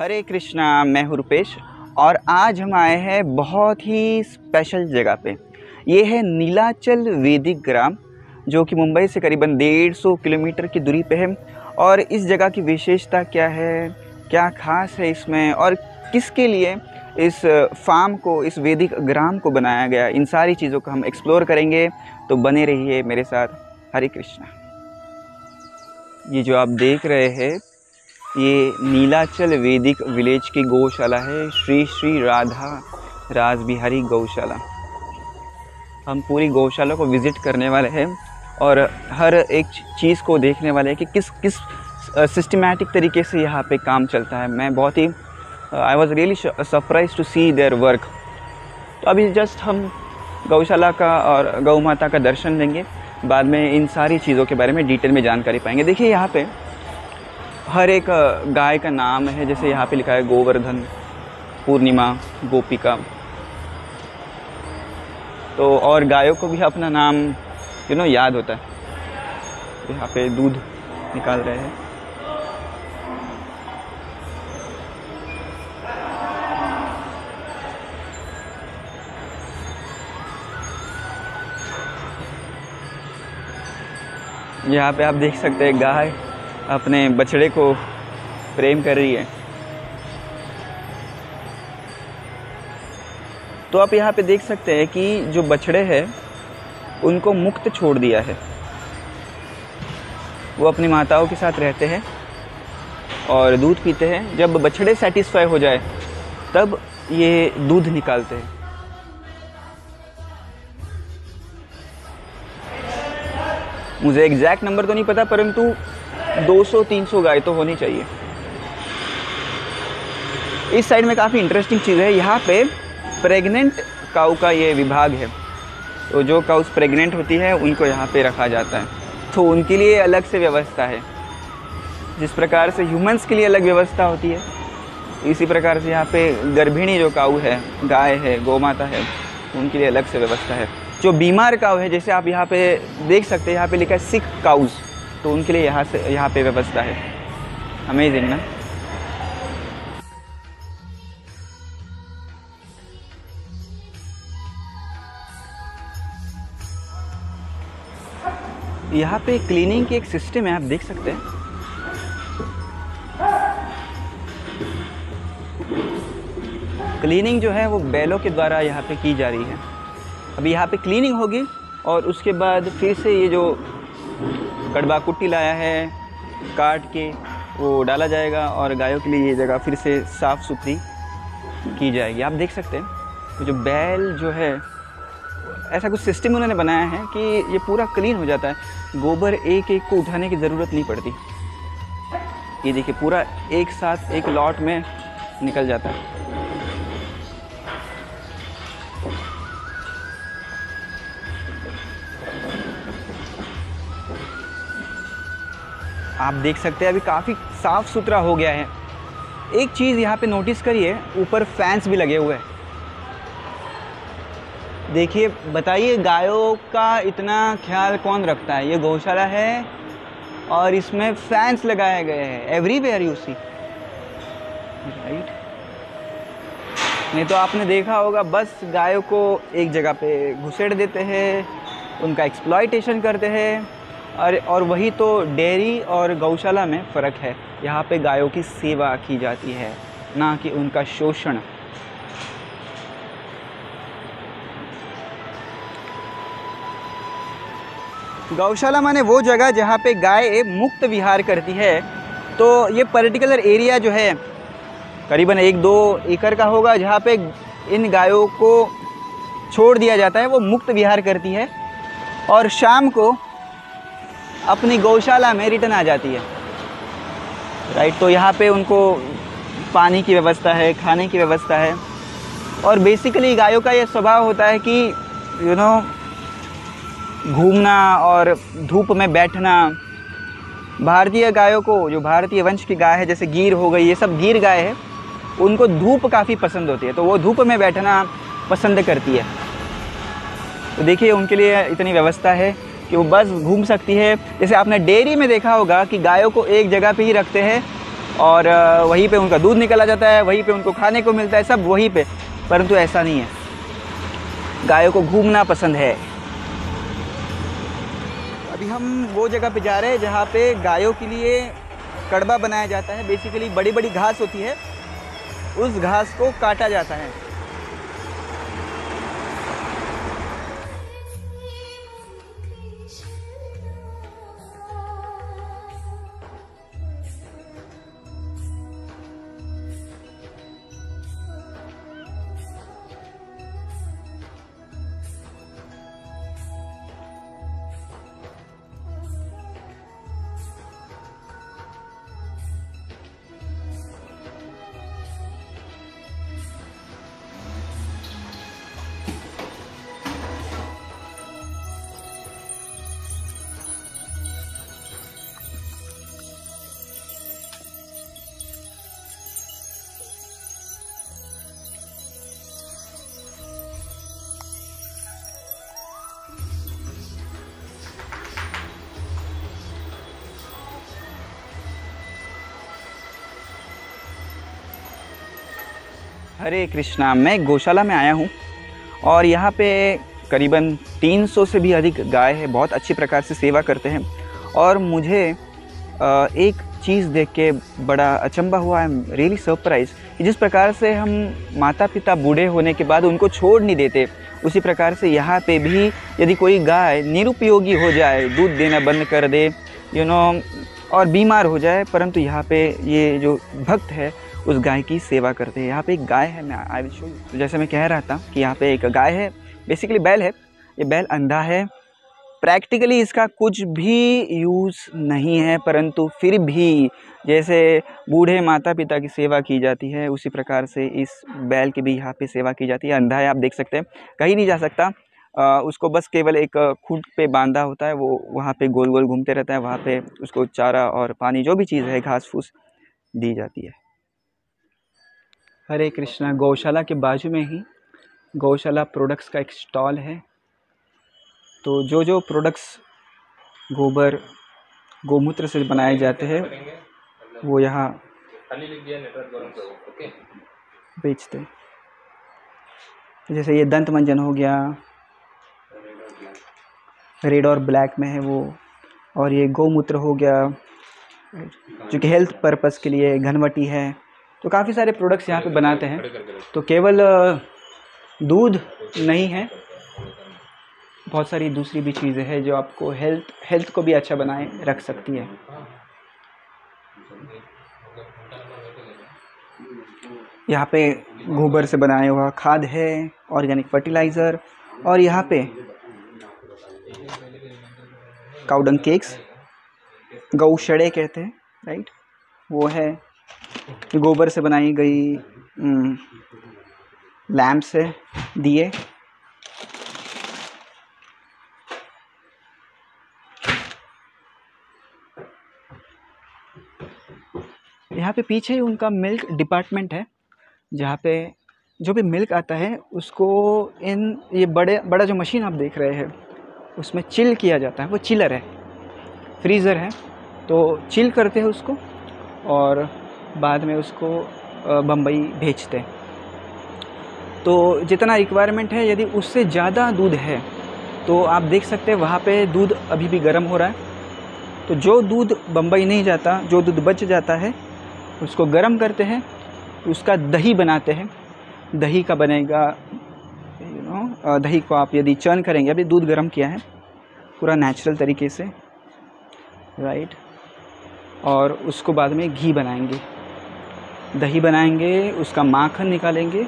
हरे कृष्णा, मैं हूँ रुपेश और आज हम आए हैं बहुत ही स्पेशल जगह पे। ये है नीलाचल वैदिक ग्राम, जो कि मुंबई से करीबन 150 किलोमीटर की दूरी पे है। और इस जगह की विशेषता क्या है, क्या खास है इसमें और किसके लिए इस फार्म को, इस वैदिक ग्राम को बनाया गया, इन सारी चीज़ों को हम एक्सप्लोर करेंगे। तो बने रहिए मेरे साथ। हरे कृष्णा। ये जो आप देख रहे हैं ये नीलाचल वैदिक विलेज की गौशाला है, श्री श्री राधा रासबिहारी गौशाला। हम पूरी गौशाला को विज़िट करने वाले हैं और हर एक चीज़ को देखने वाले हैं कि किस किस सिस्टमैटिक तरीके से यहाँ पे काम चलता है। मैं बहुत ही I was really surprise to see their work. तो अभी जस्ट हम गौशाला का और गौ माता का दर्शन लेंगे, बाद में इन सारी चीज़ों के बारे में डिटेल में जानकारी पाएंगे। देखिए यहाँ पे हर एक गाय का नाम है, जैसे यहाँ पे लिखा है गोवर्धन, पूर्णिमा, गोपिका। तो और गायों को भी अपना नाम याद होता है। यहाँ पे दूध निकाल रहे हैं। यहाँ पे आप देख सकते हैं गाय अपने बछड़े को प्रेम कर रही है। तो आप यहाँ पे देख सकते हैं कि जो बछड़े हैं उनको मुक्त छोड़ दिया है। वो अपनी माताओं के साथ रहते हैं और दूध पीते हैं। जब बछड़े सेटिस्फाई हो जाए तब ये दूध निकालते हैं। मुझे एग्जैक्ट नंबर तो नहीं पता, परंतु 200-300 गाय तो होनी चाहिए। इस साइड में काफ़ी इंटरेस्टिंग चीज़ है, यहाँ पे प्रेग्नेंट काऊ का ये विभाग है। तो जो काउस प्रेग्नेंट होती है उनको यहाँ पे रखा जाता है, तो उनके लिए अलग से व्यवस्था है। जिस प्रकार से ह्यूमंस के लिए अलग व्यवस्था होती है, इसी प्रकार से यहाँ पे गर्भिणी जो काऊ है, गाय है, गौ माता है, उनके लिए अलग से व्यवस्था है। जो बीमार काऊ है, जैसे आप यहाँ पे देख सकते हैं, यहाँ पे लिखा है सिक काउज, तो उनके लिए यहाँ पे व्यवस्था है। अमेजिंग ना। यहाँ पे क्लीनिंग की एक सिस्टम है, आप देख सकते हैं। क्लीनिंग जो है वो बैलों के द्वारा यहाँ पे की जा रही है। अभी यहाँ पे क्लीनिंग होगी और उसके बाद फिर से ये जो कड़वा कुट्टी लाया है काट के वो डाला जाएगा और गायों के लिए ये जगह फिर से साफ़ सुथरी की जाएगी। आप देख सकते हैं तो जो बैल जो है, ऐसा कुछ सिस्टम उन्होंने बनाया है कि ये पूरा क्लीन हो जाता है। गोबर एक एक को उठाने की ज़रूरत नहीं पड़ती। ये देखिए पूरा एक साथ एक लॉट में निकल जाता है। आप देख सकते हैं अभी काफ़ी साफ़ सुथरा हो गया है। एक चीज़ यहाँ पे नोटिस करिए, ऊपर फैंस भी लगे हुए हैं। देखिए, बताइए गायों का इतना ख्याल कौन रखता है। ये गौशाला है और इसमें फैंस लगाए गए हैं एवरीवेयर यू सी, राइट। नहीं तो आपने देखा होगा बस गायों को एक जगह पे घुसेड़ देते हैं, उनका एक्सप्लॉयटेशन करते हैं। और वही तो डेयरी और गौशाला में फ़र्क है। यहाँ पे गायों की सेवा की जाती है, ना कि उनका शोषण। गौशाला माने वो जगह जहाँ पे गाय मुक्त विहार करती है। तो ये पर्टिकुलर एरिया जो है करीबन 1-2 एकड़ का होगा, जहाँ पे इन गायों को छोड़ दिया जाता है। वो मुक्त विहार करती है और शाम को अपनी गौशाला में रिटर्न आ जाती है, राइट। तो यहाँ पे उनको पानी की व्यवस्था है, खाने की व्यवस्था है। और बेसिकली गायों का ये स्वभाव होता है कि घूमना और धूप में बैठना। भारतीय गायों को, जो भारतीय वंश की गाय है, जैसे गीर हो गई, ये सब गीर गाय है, उनको धूप काफ़ी पसंद होती है, तो वो धूप में बैठना पसंद करती है। तो देखिए उनके लिए इतनी व्यवस्था है कि वो बस घूम सकती है। जैसे आपने डेयरी में देखा होगा कि गायों को एक जगह पे ही रखते हैं और वहीं पे उनका दूध निकला जाता है, वहीं पे उनको खाने को मिलता है, सब वहीं पे। परंतु ऐसा नहीं है, गायों को घूमना पसंद है। अभी हम वो जगह पे जा रहे हैं जहाँ पे गायों के लिए कड़बा बनाया जाता है। बेसिकली बड़ी बड़ी घास होती है, उस घास को काटा जाता है। हरे कृष्णा। मैं गौशाला में आया हूँ और यहाँ पे करीबन 300 से भी अधिक गाय है, बहुत अच्छी प्रकार से सेवा करते हैं। और मुझे एक चीज़ देख के बड़ा अचंभा हुआ, आई एम रियली सरप्राइज कि जिस प्रकार से हम माता पिता बूढ़े होने के बाद उनको छोड़ नहीं देते, उसी प्रकार से यहाँ पे भी यदि कोई गाय निरुपयोगी हो जाए, दूध देना बंद कर दे, और बीमार हो जाए, परंतु यहाँ पे ये जो भक्त है उस गाय की सेवा करते हैं। यहाँ पे एक गाय है, मैं आई विल शो यू। तो जैसे मैं कह रहा था कि यहाँ पे एक गाय है, बेसिकली बैल है। ये बैल अंधा है, प्रैक्टिकली इसका कुछ भी यूज़ नहीं है, परंतु फिर भी जैसे बूढ़े माता पिता की सेवा की जाती है, उसी प्रकार से इस बैल की भी यहाँ पे सेवा की जाती है। अंधा है, आप देख सकते हैं, कहीं नहीं जा सकता। उसको बस केवल एक खूंट पे बांधा होता है, वो वहाँ पे गोल गोल घूमते रहता है। वहाँ पे उसको चारा और पानी, जो भी चीज़ है, घास फूस दी जाती है। हरे कृष्णा। गौशाला के बाजू में ही गौशाला प्रोडक्ट्स का एक स्टॉल है। तो जो जो प्रोडक्ट्स गोबर गोमूत्र से बनाए जाते हैं वो यहाँ बेचते हैं। जैसे ये दंत मंजन हो गया, रेड और ब्लैक में है वो, और ये गौमूत्र हो गया जो कि हेल्थ पर्पस के लिए, घनवटी है। तो काफ़ी सारे प्रोडक्ट्स यहाँ पे बनाते हैं। तो केवल दूध नहीं है, बहुत सारी दूसरी भी चीज़ें हैं जो आपको हेल्थ को भी अच्छा बनाए रख सकती है। यहाँ पे गोबर से बनाया हुआ खाद है, ऑर्गेनिक फर्टिलाइज़र, और यहाँ पे काउडंग केक्स, गौशड़े कहते हैं, राइट, वो है। गोबर से बनाई गई लैम्प्स है, दिए। यहाँ पे पीछे उनका मिल्क डिपार्टमेंट है, जहाँ पे जो भी मिल्क आता है उसको ये बड़ा जो मशीन आप देख रहे हैं उसमें चिल किया जाता है। वो चिलर है, फ्रीज़र है, तो चिल करते हैं उसको और बाद में उसको बम्बई भेजते हैं। तो जितना रिक्वायरमेंट है, यदि उससे ज़्यादा दूध है तो आप देख सकते हैं वहाँ पे दूध अभी भी गर्म हो रहा है। तो जो दूध बम्बई नहीं जाता, जो दूध बच जाता है, उसको गर्म करते हैं, उसका दही बनाते हैं। दही का बनेगा, दही को आप यदि चर्न करेंगे, अभी दूध गर्म किया है पूरा नेचुरल तरीके से, राइट, और उसको बाद में घी बनाएंगे, दही बनाएंगे, उसका माखन निकालेंगे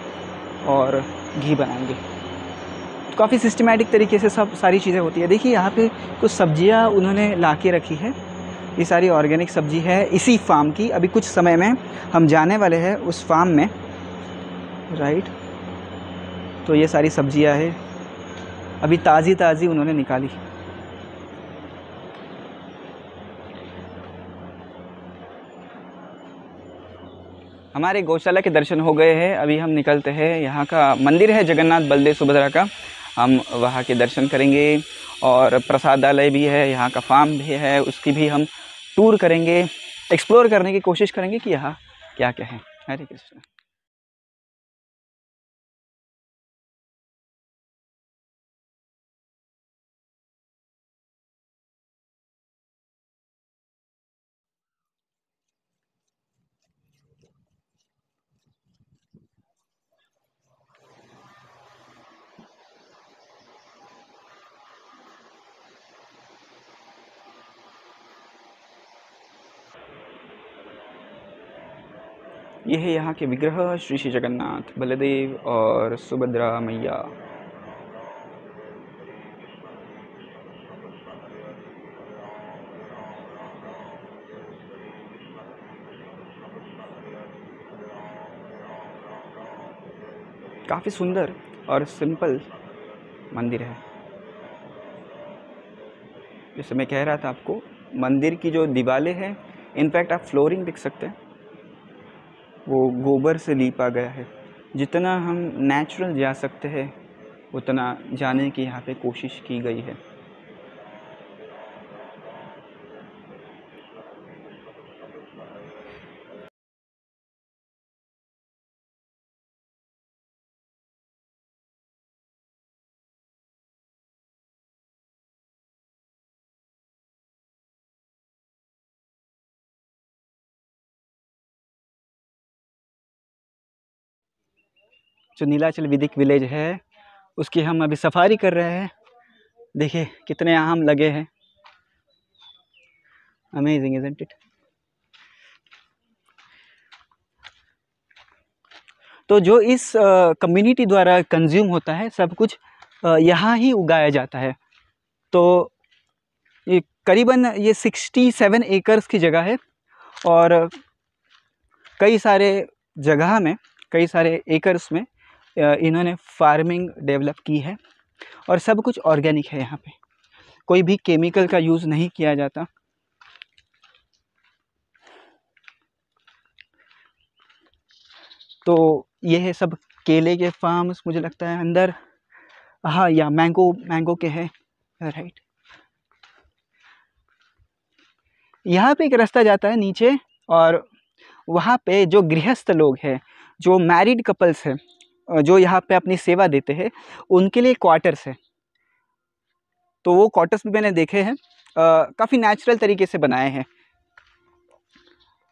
और घी बनाएंगे। तो काफ़ी सिस्टमैटिक तरीके से सब सारी चीज़ें होती है। देखिए यहाँ पे कुछ सब्जियाँ उन्होंने ला के रखी है, ये सारी ऑर्गेनिक सब्जी है इसी फार्म की। अभी कुछ समय में हम जाने वाले हैं उस फार्म में, राइट। तो ये सारी सब्जियाँ है, अभी ताज़ी ताज़ी उन्होंने निकाली। हमारे गौशाला के दर्शन हो गए हैं, अभी हम निकलते हैं। यहाँ का मंदिर है जगन्नाथ बलदेव सुभद्रा का, हम वहाँ के दर्शन करेंगे। और प्रसादालय भी है, यहाँ का फार्म भी है, उसकी भी हम टूर करेंगे। एक्सप्लोर करने की कोशिश करेंगे कि यहाँ क्या क्या है। हरे कृष्ण। ये है यहाँ के विग्रह, श्री श्री जगन्नाथ, बलदेव और सुभद्रा मैया। काफ़ी सुंदर और सिंपल मंदिर है। जैसे मैं कह रहा था आपको, मंदिर की जो दीवारें हैं, इनफैक्ट आप फ्लोरिंग देख सकते हैं, वो गोबर से लीपा गया है। जितना हम नेचुरल जा सकते हैं उतना जाने की यहाँ पे कोशिश की गई है। जो नीलाचल वैदिक विलेज है उसकी हम अभी सफारी कर रहे हैं। देखिए कितने आम लगे हैं। Amazing isn't it. तो जो इस कम्युनिटी द्वारा कंज्यूम होता है सब कुछ यहाँ ही उगाया जाता है। तो ये करीबन ये 67 एकर्स की जगह है और कई सारे जगह में, कई सारे एकर्स में इन्होंने फार्मिंग डेवलप की है और सब कुछ ऑर्गेनिक है। यहाँ पे कोई भी केमिकल का यूज़ नहीं किया जाता। तो ये है सब केले के फार्म्स, मुझे लगता है अंदर, हाँ, या मैंगो के हैं, राइट। यहाँ पे एक रास्ता जाता है नीचे और वहाँ पे जो गृहस्थ लोग हैं, जो मैरिड कपल्स हैं, जो यहाँ पे अपनी सेवा देते हैं, उनके लिए क्वार्टर्स है। तो वो क्वार्टर्स भी मैंने देखे हैं, काफ़ी नेचुरल तरीके से बनाए हैं।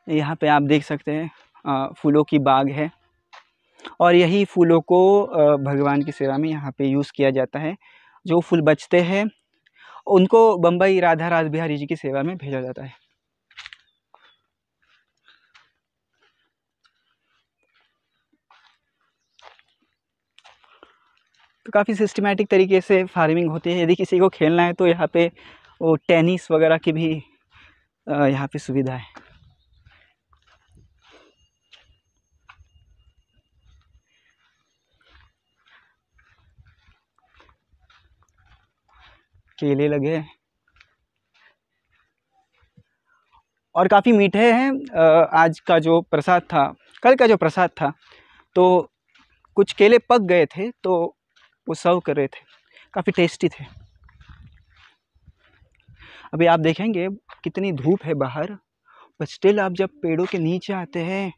यहाँ पे आप देख सकते हैं फूलों की बाग है और यही फूलों को भगवान की सेवा में यहाँ पे यूज़ किया जाता है। जो फूल बचते हैं उनको बम्बई राधा रास बिहारी जी की सेवा में भेजा जाता है। तो काफ़ी सिस्टमेटिक तरीके से फार्मिंग होती है। यदि किसी को खेलना है तो यहाँ पे वो टेनिस वगैरह की भी यहाँ पे सुविधा है। केले लगे हैं और काफ़ी मीठे हैं। आज का जो प्रसाद था, कल का जो प्रसाद था, तो कुछ केले पक गए थे तो वो सर्व कर रहे थे, काफ़ी टेस्टी थे। अभी आप देखेंगे कितनी धूप है बाहर, बट स्टिल आप जब पेड़ों के नीचे आते हैं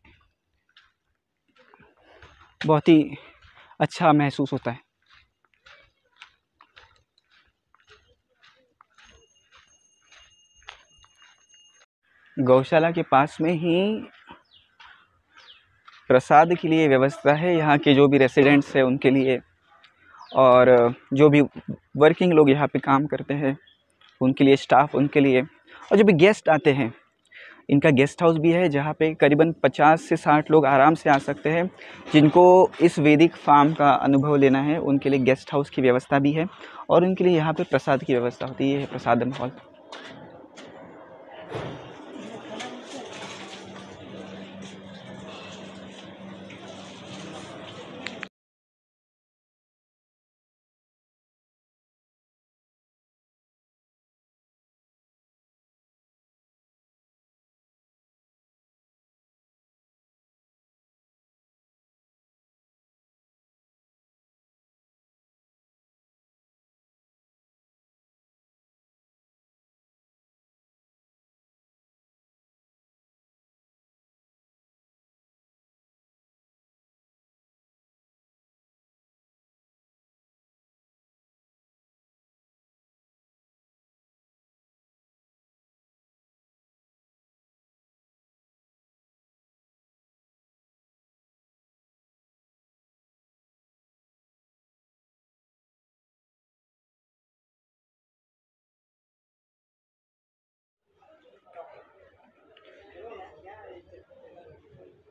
बहुत ही अच्छा महसूस होता है। गौशाला के पास में ही प्रसाद के लिए व्यवस्था है, यहाँ के जो भी रेसिडेंट्स हैं उनके लिए, और जो भी वर्किंग लोग यहाँ पे काम करते हैं उनके लिए, स्टाफ उनके लिए, और जो भी गेस्ट आते हैं, इनका गेस्ट हाउस भी है जहाँ पे करीबन 50 से 60 लोग आराम से आ सकते हैं। जिनको इस वैदिक फार्म का अनुभव लेना है उनके लिए गेस्ट हाउस की व्यवस्था भी है और उनके लिए यहाँ पे प्रसाद की व्यवस्था होती है। प्रसादम हॉल।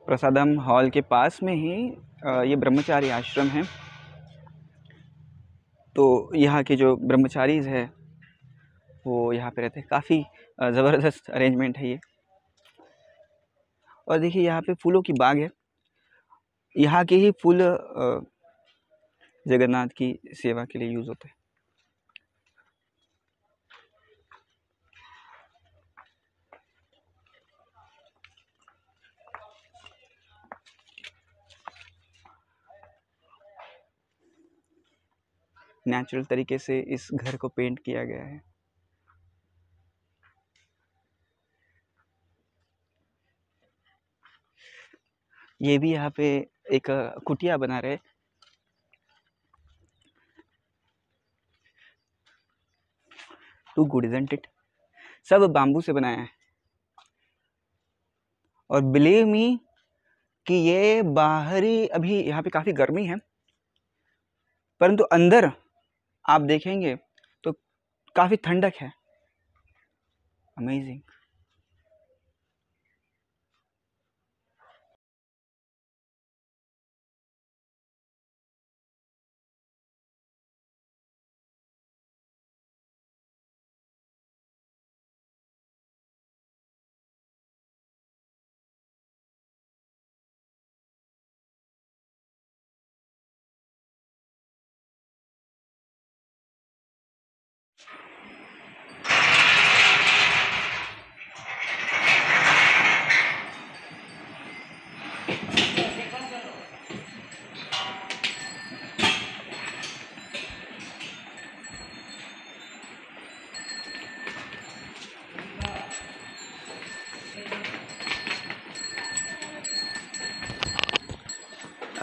प्रसादम हॉल के पास में ही ये ब्रह्मचारी आश्रम है। तो यहाँ के जो ब्रह्मचारीज है वो यहाँ पे रहते हैं। काफ़ी ज़बरदस्त अरेंजमेंट है ये। और देखिए यहाँ पे फूलों की बाग है। यहाँ के ही फूल जगन्नाथ की सेवा के लिए यूज़ होते हैं। नेचुरल तरीके से इस घर को पेंट किया गया है। ये भी यहाँ पे एक कुटिया बना रहे। Too good isn't it. सब बाम्बू से बनाया है। और बिलीव मी कि ये बाहरी, अभी यहाँ पे काफ़ी गर्मी है, परंतु अंदर आप देखेंगे तो काफ़ी ठंडक है। अमेजिंग।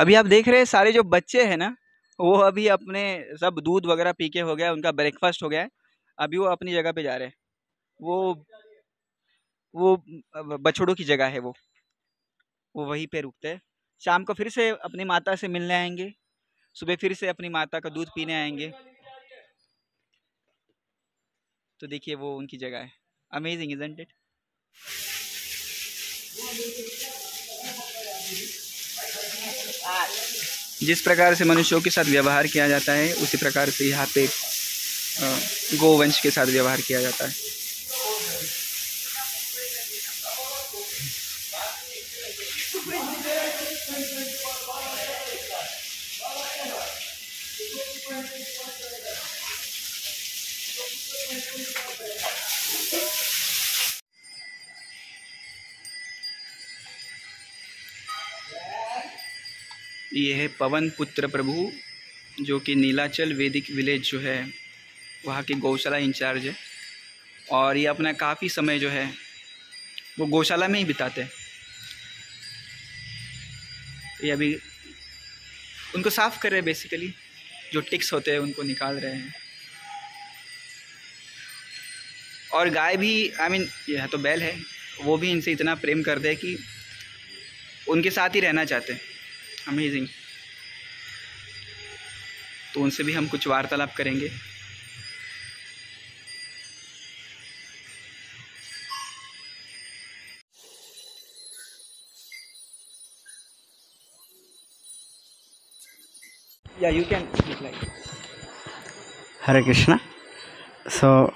अभी आप देख रहे हैं सारे जो बच्चे हैं ना, वो अभी अपने सब दूध वगैरह पी के हो गया, उनका ब्रेकफास्ट हो गया है। अभी वो अपनी जगह पे जा रहे हैं। वो बछड़ों की जगह है। वो वहीं पे रुकते हैं। शाम को फिर से अपनी माता से मिलने आएंगे, सुबह फिर से अपनी माता का दूध पीने आएंगे। तो देखिए वो उनकी जगह है। Amazing isn't it. जिस प्रकार से मनुष्यों के साथ व्यवहार किया जाता है, उसी प्रकार से यहाँ पे गोवंश के साथ व्यवहार किया जाता है। ये है पवन पुत्र प्रभु, जो कि नीलाचल वैदिक विलेज जो है वहाँ की गौशाला इंचार्ज है। और ये अपना काफ़ी समय जो है वो गौशाला में ही बिताते हैं। ये अभी उनको साफ कर रहे हैं, बेसिकली जो टिक्स होते हैं उनको निकाल रहे हैं। और गाय भी, आई मीन यह तो बैल है, वो भी इनसे इतना प्रेम करते हैं कि उनके साथ ही रहना चाहते हैं। अमेजिंग। तो उनसे भी हम कुछ वार्तालाप करेंगे। Yeah, you can speak like. Hare Krishna. So,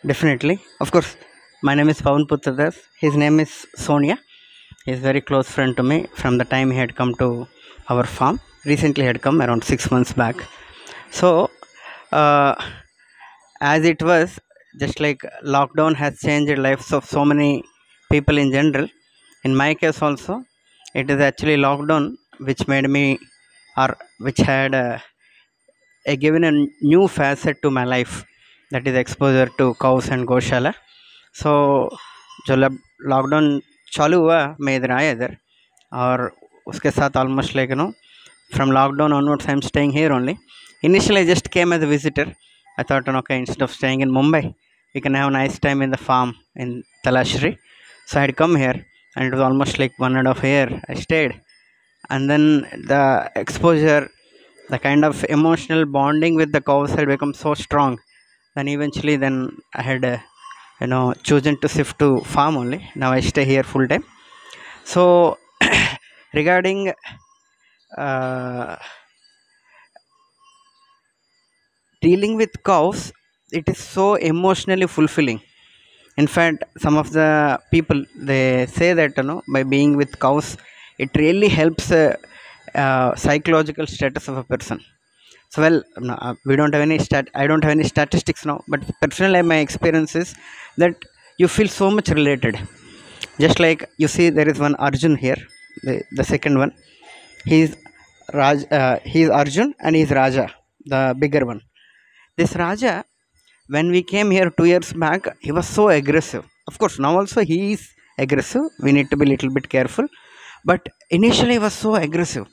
definitely, of course, my name is Pavan Putradas. His name is Sonia. He is very close friend to me from the time he had come to our farm. Recently, he had come around 6 months back. So, as it was, just like lockdown has changed lives of so many people in general, in my case also, it is actually lockdown which made me, or which had given a new facet to my life, that is exposure to cows and गौशाला. So जो lockdown चालू हुआ मैं इधर आया इधर, और उसके साथ almost like from lockdown onwards I'm staying here only. Initially I just came as a visitor. I thought, okay, instead of staying in Mumbai, we can have a nice time in the farm in Talashri. So I had come here, and it was almost like 1.5 year I stayed. And then the exposure, the kind of emotional bonding with the cows had become so strong. Then eventually, then I had chosen to shift to farm only. Now I stay here full time. So regarding uh, dealing with cows, it is so emotionally fulfilling. In fact, some of the people, they say that by being with cows, it really helps psychological status of a person. So well, no, we don't have any I don't have any statistics now, but personally my experience is that you feel so much related. Just like you see, there is one Arjun here, the second one. He's he's Arjun and he's Raja, the bigger one. This Raja, when we came here 2 years back, he was so aggressive. Of course, now also he is aggressive. We need to be a little bit careful. But initially, he was so aggressive.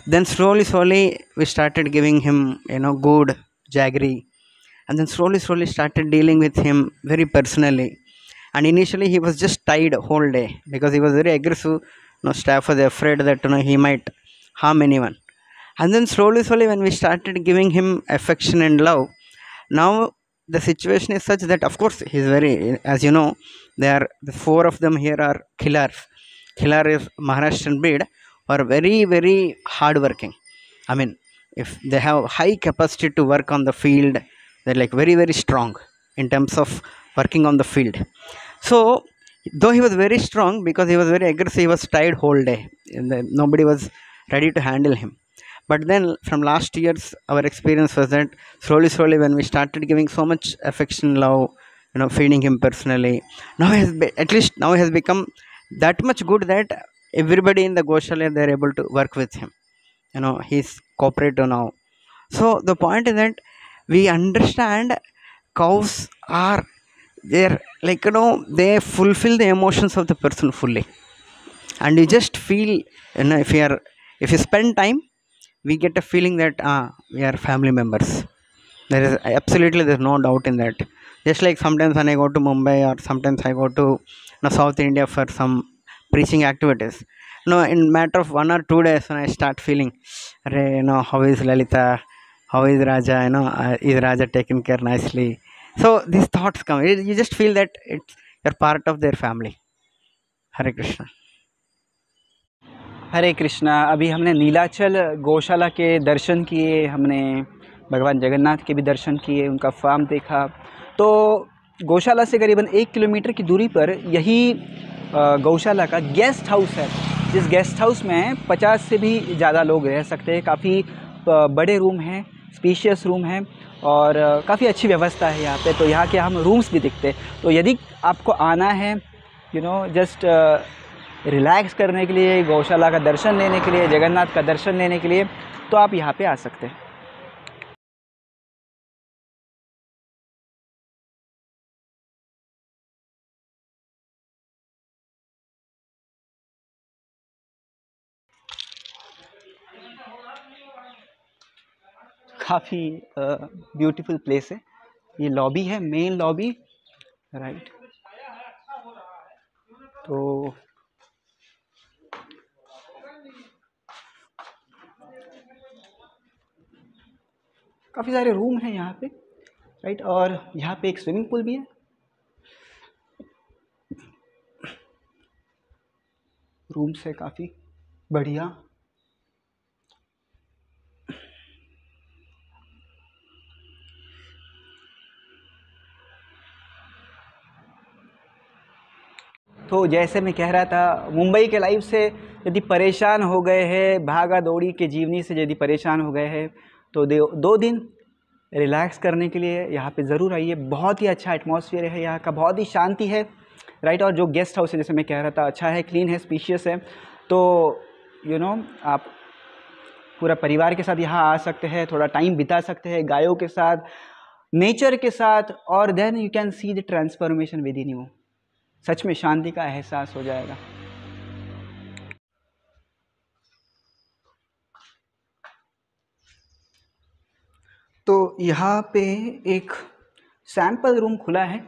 Then slowly, we started giving him, good jaggery, and then slowly started dealing with him very personally. And initially, he was just tied whole day because he was very aggressive. Staff was afraid that he might harm anyone. And then slowly, when we started giving him affection and love, now the situation is such that, of course, he's very, as you know, they are the four of them here are killers. Killer is Maharashtrian breed, are very hardworking. I mean, if they have high capacity to work on the field, they're like very strong in terms of working on the field. So though he was very strong, because he was very aggressive, he was tired whole day, and then nobody was ready to handle him. But then from last years, our experience was that slowly when we started giving so much affection, love, feeding him personally, now at least now he has become that much good that everybody in the Goshaля, they're able to work with him. He's cooperative now. So the point is that we understand cows are, they're like, they fulfill the emotions of the person fully. And you just feel, if you spend time, we get a feeling that we are family members. There is absolutely, there's no doubt in that. Just like sometimes when I go to Mumbai, or sometimes I go to South India for some preaching activities, in matter of 1 or 2 days, when I start feeling, how is Lalita, how is Raja, is Raja taken care nicely. So these thoughts come. You just feel that you're part of their family. Hare Krishna. हरे कृष्णा। अभी हमने नीलाचल गौशाला के दर्शन किए, हमने भगवान जगन्नाथ के भी दर्शन किए, उनका फार्म देखा। तो गौशाला से करीबन 1 किलोमीटर की दूरी पर यही गौशाला का गेस्ट हाउस है, जिस गेस्ट हाउस में 50 से भी ज़्यादा लोग रह सकते हैं। काफ़ी बड़े रूम हैं, स्पेशियस रूम हैं, और काफ़ी अच्छी व्यवस्था है यहाँ पे। तो यहाँ के हम रूम्स भी दिखते हैं। तो यदि आपको आना है, जस्ट रिलैक्स करने के लिए, गौशाला का दर्शन लेने के लिए, जगन्नाथ का दर्शन लेने के लिए, तो आप यहाँ पे आ सकते हैं। काफ़ी ब्यूटीफुल प्लेस है। ये लॉबी है, मेन लॉबी, राइट। तो काफ़ी सारे रूम हैं यहाँ पे, राइट। और यहाँ पे एक स्विमिंग पूल भी है। रूम्स है काफ़ी बढ़िया। तो जैसे मैं कह रहा था, मुंबई के लाइफ से यदि परेशान हो गए हैं, भागा दौड़ी के जीवनी से यदि परेशान हो गए हैं, तो 2 दिन रिलैक्स करने के लिए यहाँ पे ज़रूर आइए। बहुत ही अच्छा एटमॉस्फेयर है यहाँ का, बहुत ही शांति है, राइट। और जो गेस्ट हाउस है, जैसे मैं कह रहा था, अच्छा है, क्लीन है, स्पेशियस है। तो आप पूरा परिवार के साथ यहाँ आ सकते हैं, थोड़ा टाइम बिता सकते हैं गायों के साथ, नेचर के साथ, और then you can see the transformation within you. सच में शांति का एहसास हो जाएगा। तो यहाँ पे एक सैंपल रूम खुला है,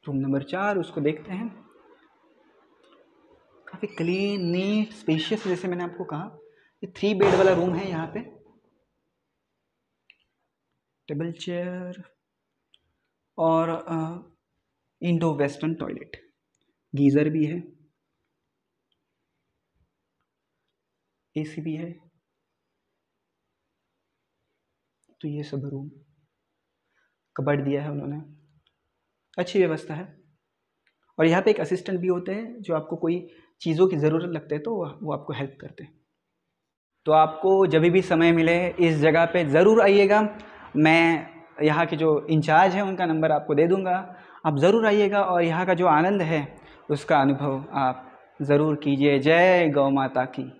रूम नंबर 4, उसको देखते हैं। काफ़ी क्लीन, नीट, स्पेशियस, जैसे मैंने आपको कहा। ये 3 बेड वाला रूम है। यहाँ पे टेबल चेयर और इंडो वेस्टर्न टॉयलेट, गीज़र भी है। एसी भी है। तो ये सब रूम, कबर्ड दिया है उन्होंने, अच्छी व्यवस्था है। और यहाँ पे एक असिस्टेंट भी होते हैं जो आपको कोई चीज़ों की ज़रूरत लगते है तो वो आपको हेल्प करते हैं। तो आपको जब भी समय मिले इस जगह पे ज़रूर आइएगा। मैं यहाँ के जो इंचार्ज हैं उनका नंबर आपको दे दूँगा, आप ज़रूर आइएगा और यहाँ का जो आनंद है उसका अनुभव आप ज़रूर कीजिए। जय गौ माता की।